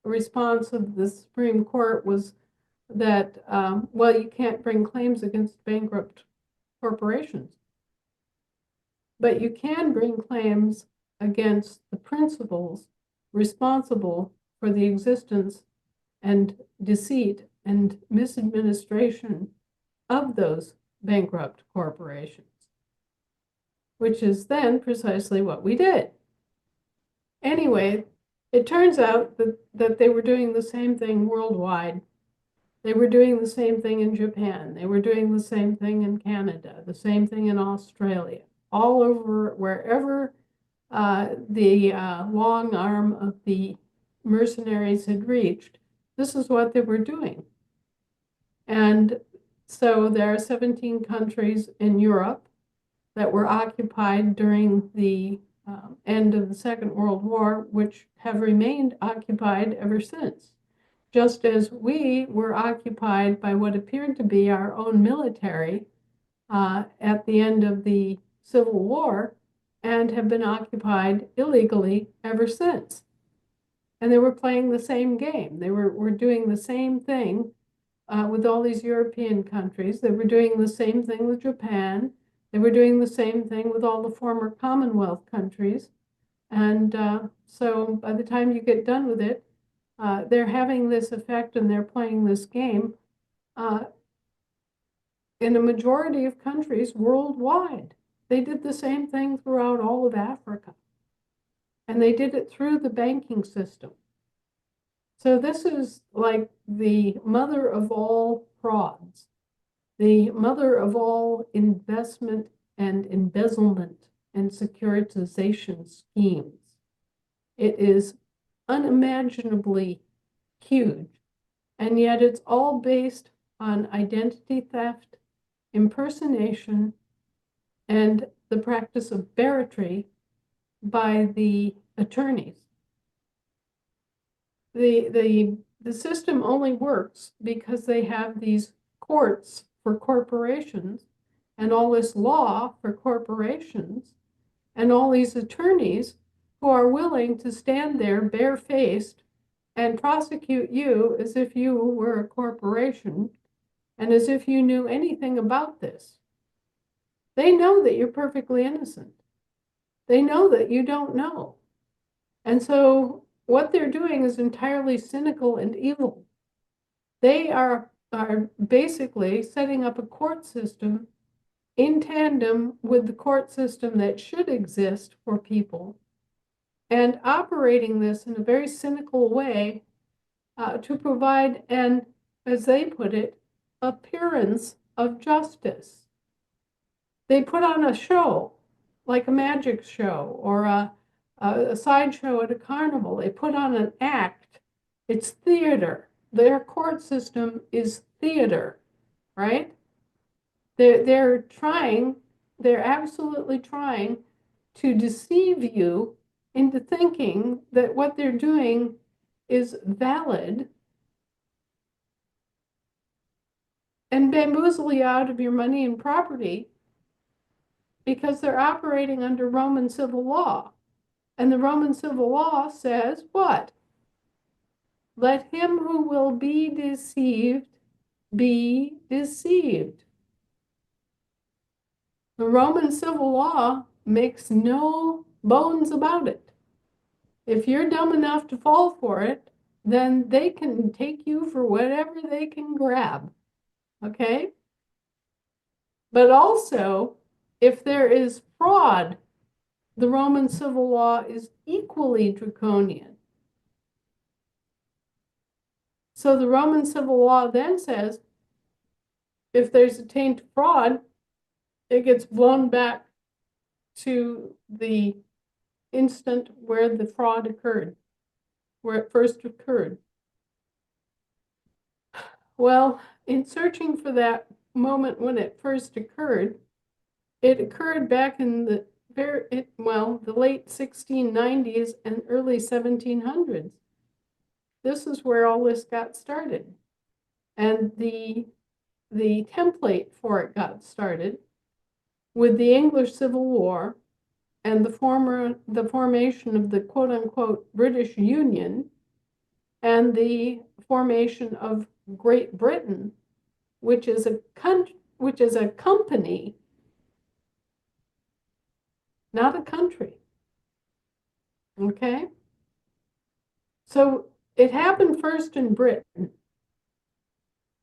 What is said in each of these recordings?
response of the Supreme Court was that, well, you can't bring claims against bankrupt corporations, but you can bring claims against the principals responsible for the existence and deceit and misadministration of those bankrupt corporations, which is then precisely what we did. Anyway, it turns out that they were doing the same thing worldwide. They were doing the same thing in Japan. They were doing the same thing in Canada, the same thing in Australia, all over wherever the long arm of the mercenaries had reached. This is what they were doing. And so there are 17 countries in Europe that were occupied during the end of the Second World War, which have remained occupied ever since, just as we were occupied by what appeared to be our own military at the end of the Civil War, and have been occupied illegally ever since. And they were playing the same game. They were doing the same thing with all these European countries. They were doing the same thing with Japan. They were doing the same thing with all the former Commonwealth countries. And so by the time you get done with it, they're having this effect and they're playing this game in a majority of countries worldwide. They did the same thing throughout all of Africa. And they did it through the banking system. So this is like the mother of all frauds, the mother of all investment and embezzlement and securitization schemes. It is unimaginably huge, and yet it's all based on identity theft, impersonation, and the practice of barratry by the attorneys. The system only works because they have these courts for corporations and all this law for corporations and all these attorneys who are willing to stand there barefaced and prosecute you as if you were a corporation and as if you knew anything about this. They know that you're perfectly innocent. They know that you don't know. And so what they're doing is entirely cynical and evil. They are basically setting up a court system in tandem with the court system that should exist for people and operating this in a very cynical way to provide an, as they put it, appearance of justice. They put on a show, like a magic show or a sideshow at a carnival. They put on an act. It's theater. Their court system is theater, right? They're absolutely trying to deceive you into thinking that what they're doing is valid and bamboozle you out of your money and property because they're operating under Roman civil law. And the Roman civil law says what? Let him who will be deceived be deceived. The Roman civil law makes no bones about it. If you're dumb enough to fall for it, then they can take you for whatever they can grab, okay? But also, if there is fraud, the Roman civil law is equally draconian. So the Roman civil law then says, if there's a taint of fraud, it gets blown back to the instant where the fraud occurred, where it first occurred. Well, in searching for that moment when it first occurred, it occurred back in the late 1690s and early 1700s. This is where all this got started. And the template for it got started with the English Civil War and the formation of the quote-unquote British Union and the formation of Great Britain, which is a company, not a country. Okay? So it happened first in Britain,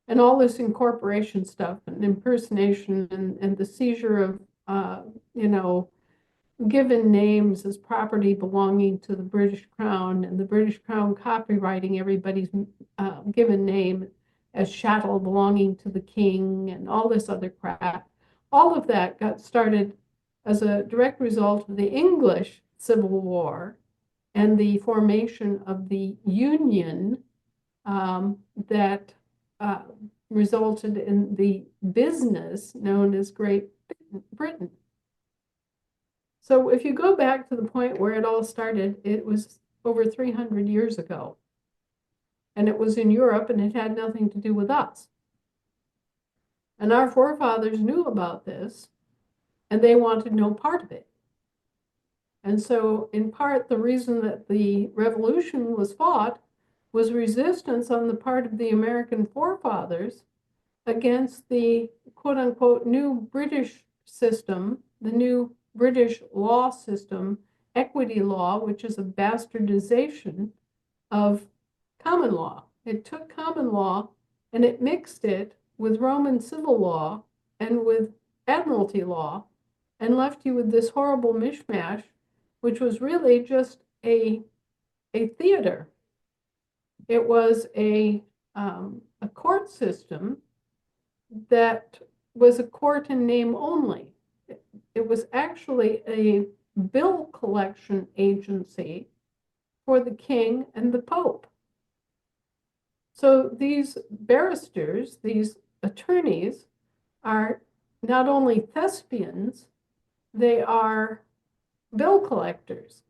and all this incorporation stuff and impersonation and the seizure of, you know, given names as property belonging to the British Crown, and the British Crown copyrighting everybody's given name as chattel belonging to the king, and all this other crap. All of that got started as a direct result of the English Civil War and the formation of the Union that resulted in the business known as Great Britain. So if you go back to the point where it all started, it was over 300 years ago. And it was in Europe, and it had nothing to do with us. And our forefathers knew about this, and they wanted no part of it. And so, in part, the reason that the revolution was fought was resistance on the part of the American forefathers against the quote-unquote new British system, the new British law system, equity law, which is a bastardization of common law. It took common law and it mixed it with Roman civil law and with admiralty law and left you with this horrible mishmash, which was really just a theater. It was a court system that was a court in name only. It was actually a bill collection agency for the king and the pope. So these barristers, these attorneys, are not only thespians, they are bill collectors.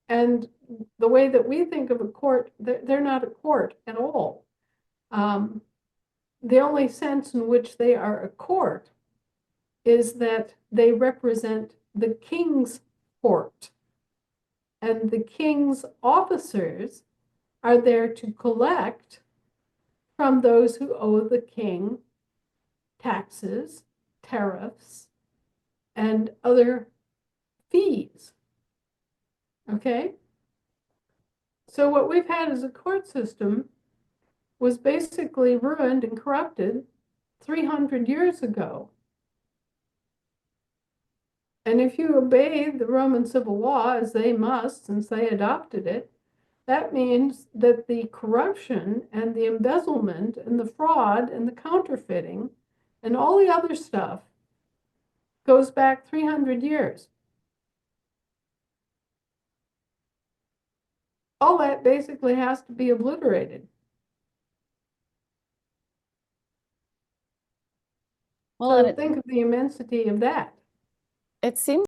And the way that we think of a court, they're not a court at all. The only sense in which they are a court is that they represent the king's court. And the king's officers are there to collect from those who owe the king taxes, tariffs, and other fees. Okay? So what we've had as a court system was basically ruined and corrupted 300 years ago. And if you obey the Roman civil law, as they must, since they adopted it, that means that the corruption and the embezzlement and the fraud and the counterfeiting and all the other stuff goes back 300 years. All that basically has to be obliterated. Well, So think of the immensity of that. it seems